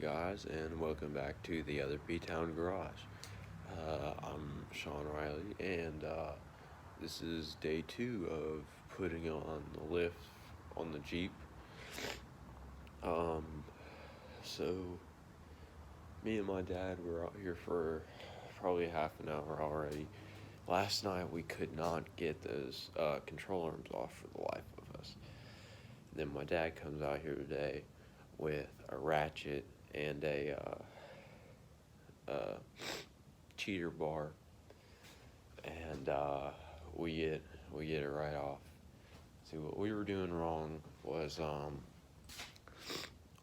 guys, and welcome back to the other P-Town Garage. I'm Sean Riley, and this is day 2 of putting on the lift on the Jeep. So me and my dad were out here for probably half an hour already. Last night we could not get those control arms off for the life of us. Then my dad comes out here today with a ratchet and a cheater bar, and we get it right off. See, what we were doing wrong was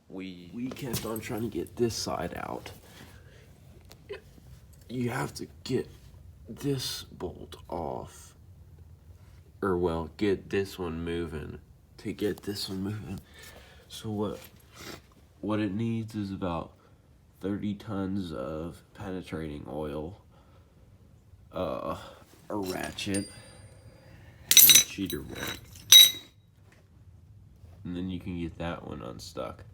we kept on trying to get this side out. You have to get this bolt off, or well, get this one moving to get this one moving. So what it needs is about 30 tons of penetrating oil, a ratchet, and a cheater bar. And then you can get that one unstuck.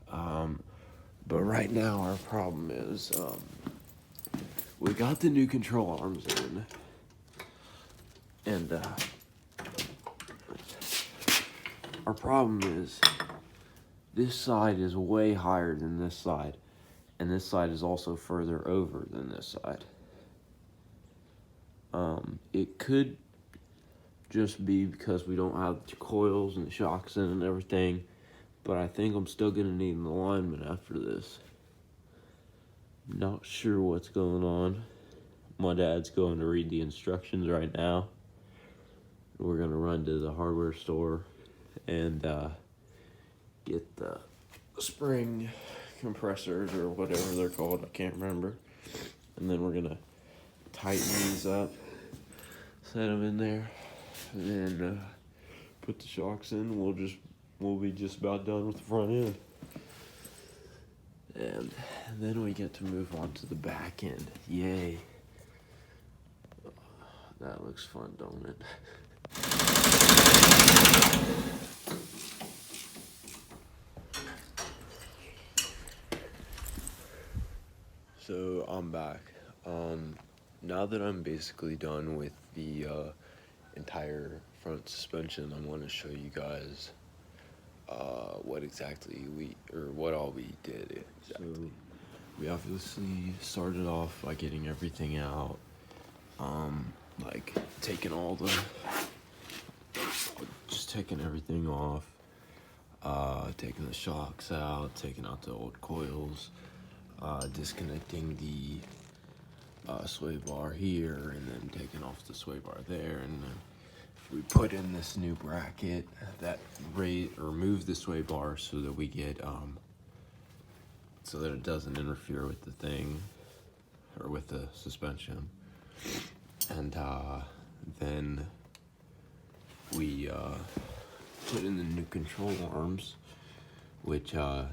But right now our problem is we got the new control arms in, and our problem is this side is way higher than this side, and this side is also further over than this side. It could just be because we don't have the coils and the shocks in and everything, but I think I'm still gonna need an alignment after this. Not sure what's going on. My dad's going to read the instructions right now. We're gonna run to the hardware store and get the spring compressors or whatever they're called, I can't remember. And then we're gonna tighten these up, set them in there, and then put the shocks in. We'll be just about done with the front end. And then we get to move on to the back end. Yay. That looks fun, don't it? So I'm back. Now that I'm basically done with the entire front suspension, I want to show you guys what all we did exactly. So we obviously started off by getting everything out, like taking everything off, taking the shocks out, taking out the old coils, disconnecting the sway bar here, and then taking off the sway bar there, and then we put in this new bracket that remove the sway bar so that we get so that it doesn't interfere with the thing or with the suspension. And then we put in the new control arms, which I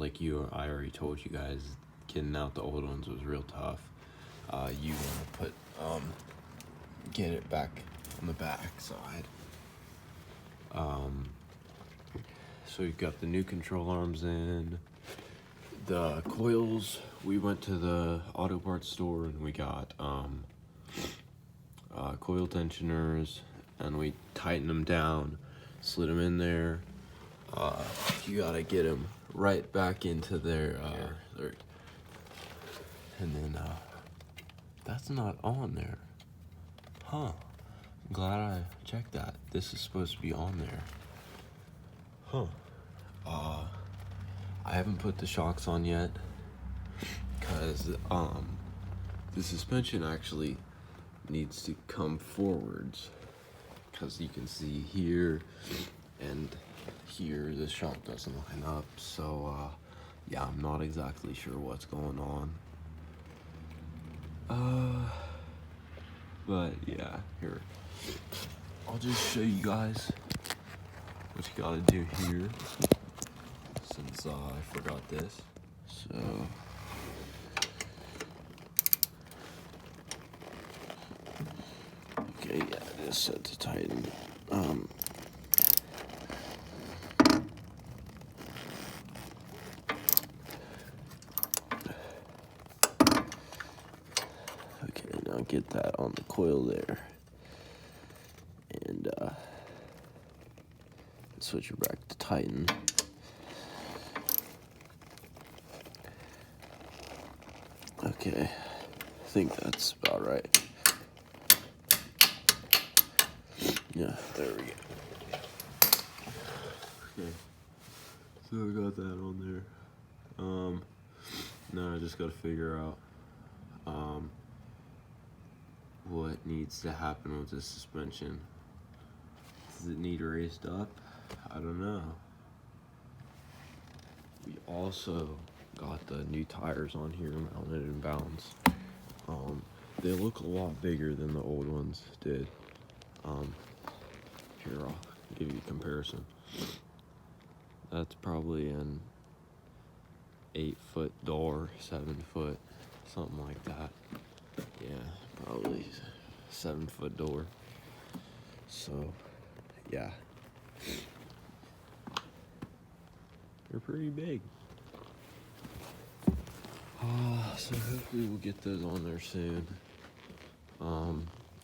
already told you guys, getting out the old ones was real tough. You want to get it back on the back side. So you've got the new control arms in. The coils, we went to the auto parts store and we got coil tensioners, and we tightened them down, slid them in there. You gotta get them right back into their and then that's not on there. Huh. I'm glad I checked that. This is supposed to be on there. Huh. I haven't put the shocks on yet because the suspension actually needs to come forwards, because you can see here and here the shock doesn't line up. So yeah, I'm not exactly sure what's going on. But yeah, here, I'll just show you guys what you gotta do here, since I forgot this. So okay, yeah, it is set to tighten. get that on the coil there. And switch it back to Titan. Okay, I think that's about right. Yeah, there we go. Okay, so I got that on there. Now I just gotta figure out what needs to happen with this suspension. Does it need raised up? I don't know. We also got the new tires on here mounted in bounds. They look a lot bigger than the old ones did. Here, I'll give you a comparison. That's probably an 8-foot door, 7-foot, something like that. Yeah, probably 7-foot door. So, yeah. They're pretty big. So hopefully we'll get those on there soon.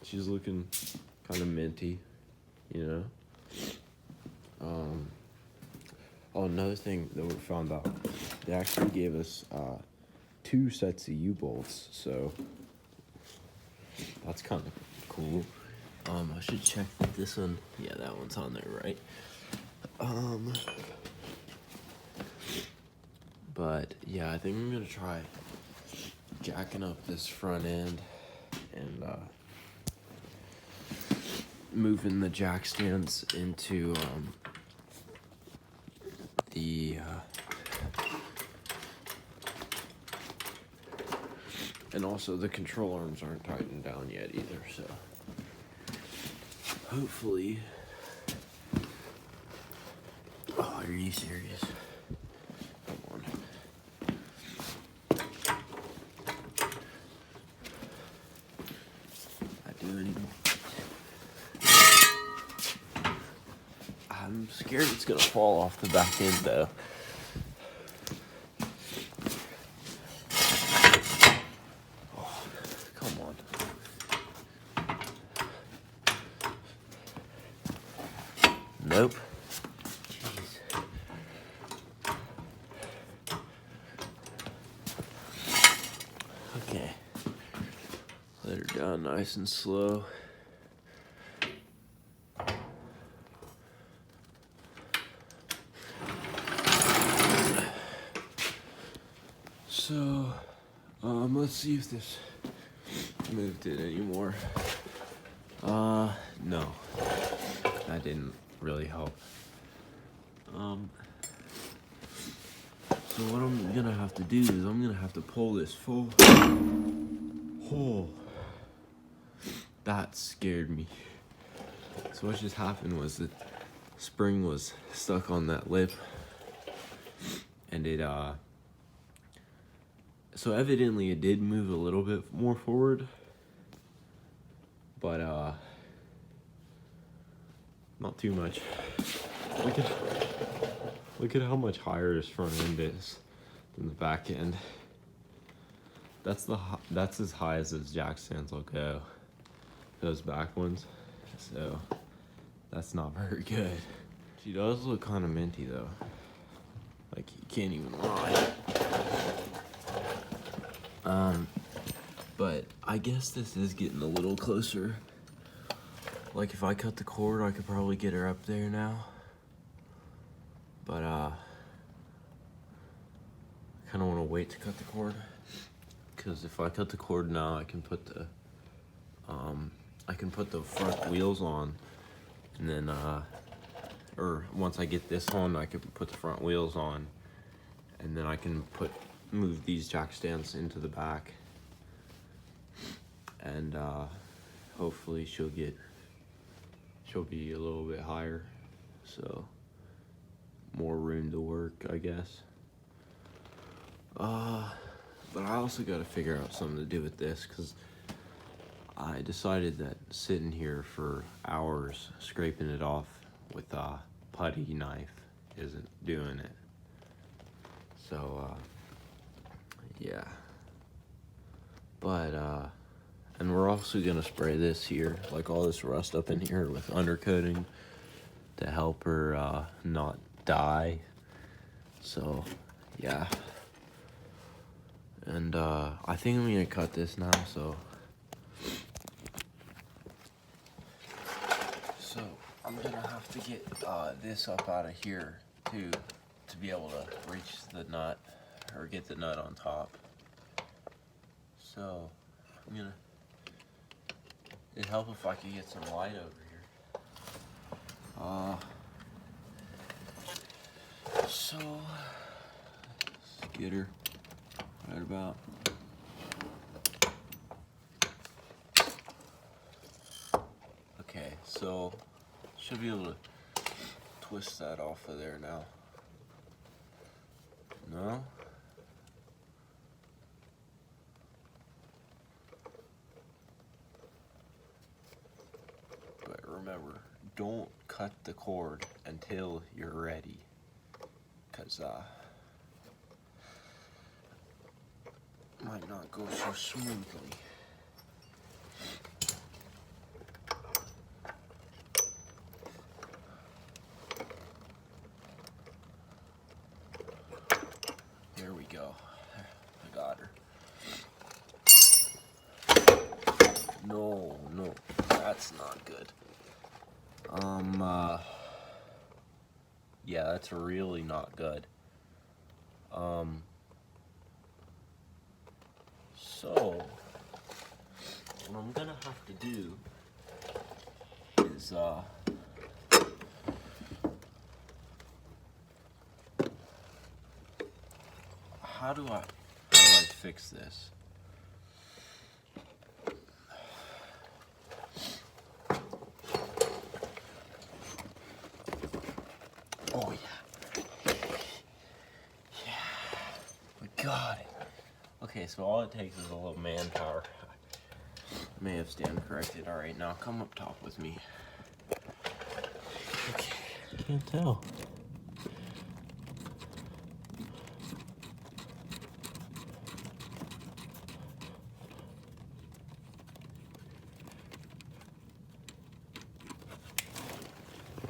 She's looking kind of minty, you know. Oh, another thing that we found out, they actually gave us 2 sets of U-bolts, so that's kind of cool. I should check this one. Yeah, that one's on there, right? But yeah, I think I'm gonna try jacking up this front end and moving the jack stands into the and also the control arms aren't tightened down yet either, so hopefully. Oh, are you serious? Come on. I do anymore. I'm scared it's gonna fall off the back end though. Oh, come on. Nope. Jeez. Okay. Let her down nice and slow. So, let's see if this moved it anymore. No, that didn't really help. So what I'm gonna have to do is I'm gonna have to pull this full hole. That scared me. So what just happened was the spring was stuck on that lip, and it so evidently it did move a little bit more forward, but not too much. Look at how much higher this front end is than the back end. That's as high as those jack stands will go. Those back ones. So that's not very good. She does look kind of minty though. Like, you can't even lie. But I guess this is getting a little closer. Like, if I cut the cord, I could probably get her up there now. But, I kind of want to wait to cut the cord. Because if I cut the cord now, I can put the front wheels on. And then, or once I get this on, I can put the front wheels on. And then I can move these jack stands into the back. And, hopefully she'll be a little bit higher. So, more room to work, I guess. But I also got to figure out something to do with this, because I decided that sitting here for hours scraping it off with a putty knife isn't doing it. So, yeah. But And we're also gonna spray this here, like all this rust up in here with undercoating to help her not die. So, yeah. And I think I'm gonna cut this now, so I'm gonna have to get this up out of here too to be able to reach the nut or get the nut on top. So it'd help if I could get some light over here. So let's get her right about. Okay, so should be able to twist that off of there now. No? But remember, don't cut the cord until you're ready. Because might not go so smoothly. There we go. I got her. No, that's not good. Yeah, that's really not good. So what I'm gonna have to do is how do I fix this? Oh yeah. Yeah. We got it. Okay, so all it takes is a little manpower. I may have stand corrected. Alright, now come up top with me. Okay. Can't tell.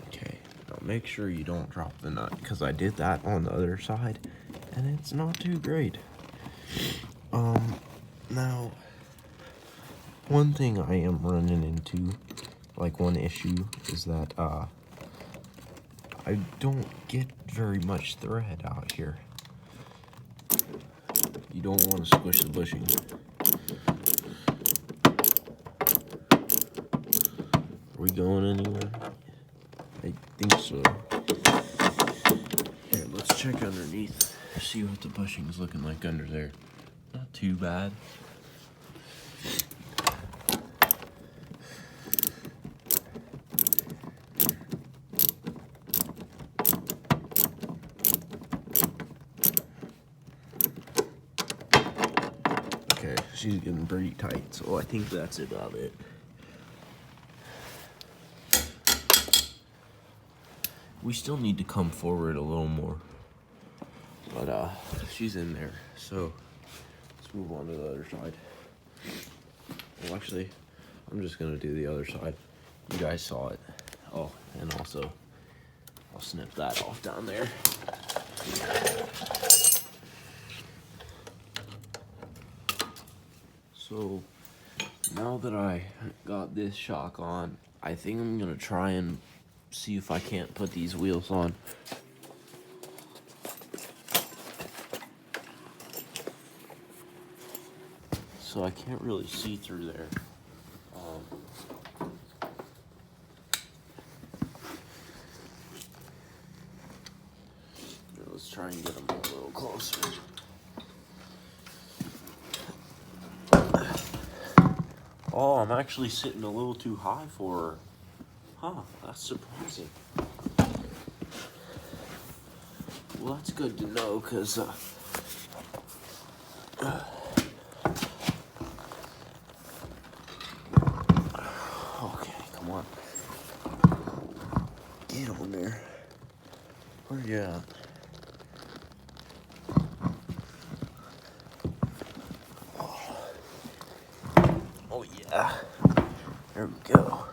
Okay, now make sure you don't drop the nut, because I did that on the other side, and it's not too great. Now, one thing I am running into, like one issue, is that, I don't get very much thread out here. You don't want to squish the bushing. Are we going anywhere? I think so. Here, let's check underneath. See what the bushing is looking like under there. Not too bad. Okay, she's getting pretty tight, so I think that's about it. We still need to come forward a little more, but she's in there, so let's move on to the other side. Well, actually, I'm just gonna do the other side. You guys saw it. Oh, and also, I'll snip that off down there. So, now that I got this shock on, I think I'm gonna try and see if I can't put these wheels on. So I can't really see through there. Let's try and get them a little closer. Oh, I'm actually sitting a little too high for her. Huh, that's surprising. Well, that's good to know, because okay, come on. Get on there. Where you at? Oh yeah. Yeah, there we go.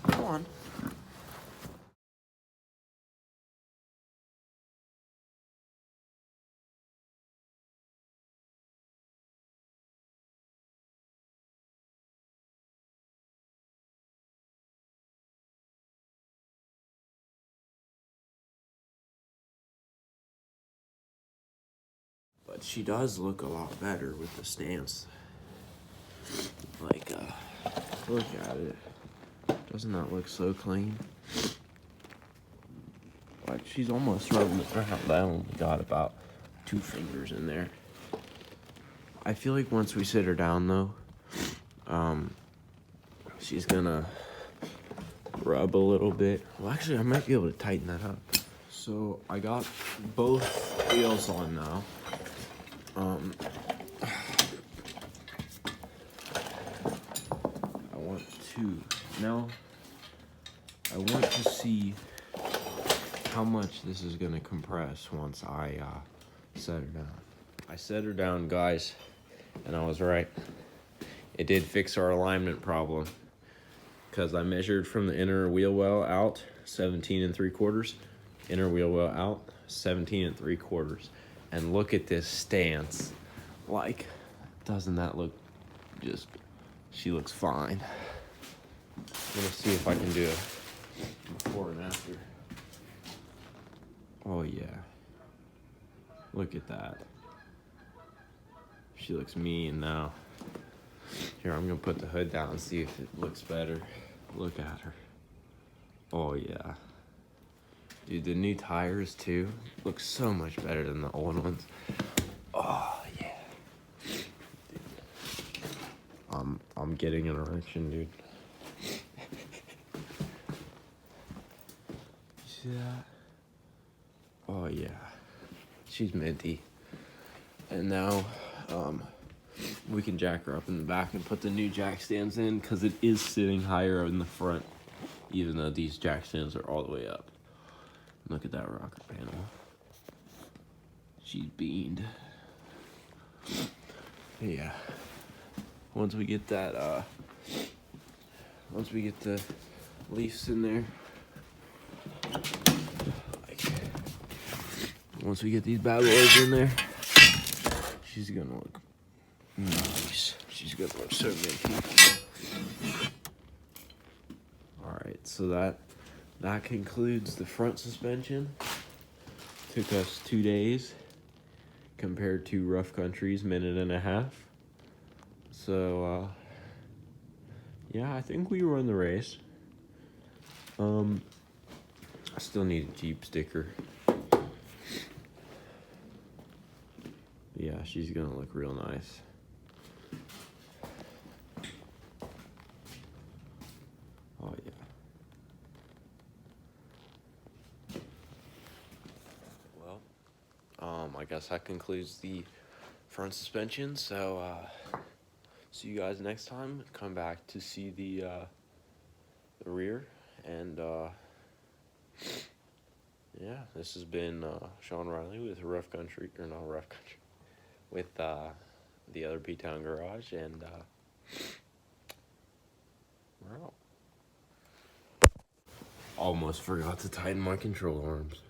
Come on. But she does look a lot better with the stance. Like, look at it. Doesn't that look so clean? Like, she's almost rubbing the ground. I only got about 2 fingers in there. I feel like once we sit her down, though, she's gonna rub a little bit. Well, actually, I might be able to tighten that up. So, I got both wheels on now. I want to see how much this is gonna compress once I set her down. I set her down, guys, and I was right. It did fix our alignment problem because I measured from the inner wheel well out 17 3/4, inner wheel well out 17 3/4, and look at this stance. Like, doesn't that look just? She looks fine. I'm gonna see if I can do a before and after. Oh yeah. Look at that. She looks mean now. Here, I'm gonna put the hood down and see if it looks better. Look at her. Oh yeah. Dude, the new tires too look so much better than the old ones. Oh yeah. Dude. I'm getting an erection, dude. See that? Oh yeah, she's minty. And now we can jack her up in the back and put the new jack stands in because it is sitting higher in the front, even though these jack stands are all the way up. Look at that rocker panel. She's beamed. Yeah. Once we get that, once we get the leaves in there, once we get these bad boys in there, she's gonna look nice. She's gonna look so minty. Alright, so that concludes the front suspension. Took us 2 days compared to Rough Country's 1.5 minutes. So, yeah, I think we won the race. I still need a Jeep sticker. Yeah, she's gonna look real nice. Oh yeah. Well, I guess that concludes the front suspension. So, see you guys next time. Come back to see the rear, and yeah, this has been Sean Riley with Rough Country, or not Rough Country, with the other P-Town Garage, and we're out. Almost forgot to tighten my control arms.